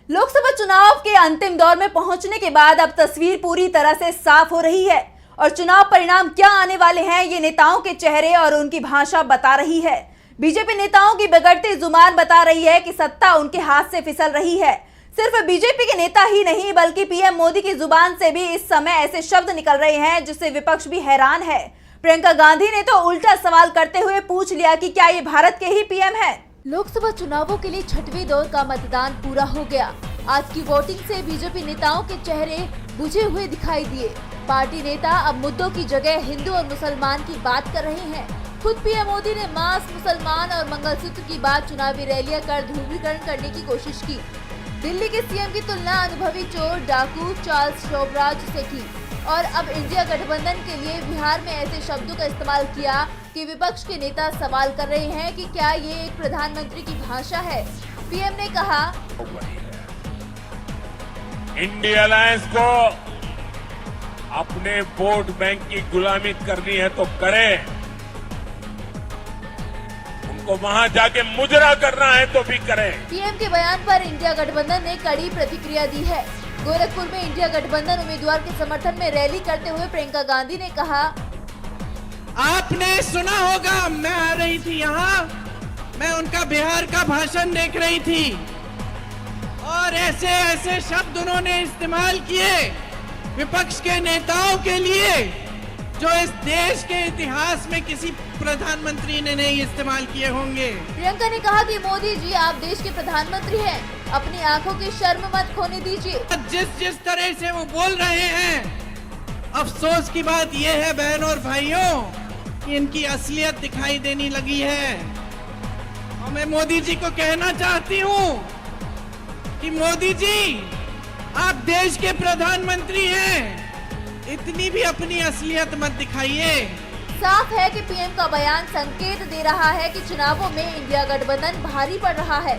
लोकसभा चुनाव के अंतिम दौर में पहुंचने के बाद अब तस्वीर पूरी तरह से साफ हो रही है और चुनाव परिणाम क्या आने वाले हैं ये नेताओं के चेहरे और उनकी भाषा बता रही है। बीजेपी नेताओं की बिगड़ती जुबान बता रही है कि सत्ता उनके हाथ से फिसल रही है। सिर्फ बीजेपी के नेता ही नहीं बल्कि पीएम मोदी की जुबान से भी इस समय ऐसे शब्द निकल रहे हैं जिससे विपक्ष भी हैरान है। प्रियंका गांधी ने तो उल्टा सवाल करते हुए पूछ लिया कि क्या ये भारत के ही पीएम है। लोकसभा चुनावों के लिए छठवें दौर का मतदान पूरा हो गया। आज की वोटिंग से बीजेपी नेताओं के चेहरे बुझे हुए दिखाई दिए। पार्टी नेता अब मुद्दों की जगह हिंदू और मुसलमान की बात कर रहे हैं। खुद पीएम मोदी ने मांस, मुसलमान और मंगलसूत्र की बात चुनावी रैलियां कर ध्रुवीकरण करने की कोशिश की। दिल्ली के सीएम की तुलना अनुभवी चोर डाकू चार्ल्स शोभराज से की और अब इंडिया गठबंधन के लिए बिहार में ऐसे शब्दों का इस्तेमाल किया कि विपक्ष के नेता सवाल कर रहे हैं कि क्या ये एक प्रधानमंत्री की भाषा है। पीएम ने कहा, इंडिया अलायंस को अपने वोट बैंक की गुलामी करनी है तो करें, उनको वहां जाके मुजरा करना है तो भी करें। पीएम के बयान पर इंडिया गठबंधन ने कड़ी प्रतिक्रिया दी है। गोरखपुर में इंडिया गठबंधन उम्मीदवार के समर्थन में रैली करते हुए प्रियंका गांधी ने कहा, आपने सुना होगा, मैं आ रही थी यहाँ, मैं उनका बिहार का भाषण देख रही थी और ऐसे ऐसे शब्द उन्होंने इस्तेमाल किए विपक्ष के नेताओं के लिए जो इस देश के इतिहास में किसी प्रधानमंत्री ने नहीं इस्तेमाल किए होंगे। प्रियंका ने कहा कि मोदी जी आप देश के प्रधानमंत्री हैं, अपनी आंखों की शर्म मत खोने दीजिए। जिस तरह से वो बोल रहे हैं, अफसोस की बात यह है बहनों और भाइयों कि इनकी असलियत दिखाई देने लगी है। और मैं मोदी जी को कहना चाहती हूँ कि मोदी जी आप देश के प्रधानमंत्री हैं, इतनी भी अपनी असलियत मत दिखाइए। साफ है कि पीएम का बयान संकेत दे रहा है कि चुनावों में इंडिया गठबंधन भारी पड़ रहा है।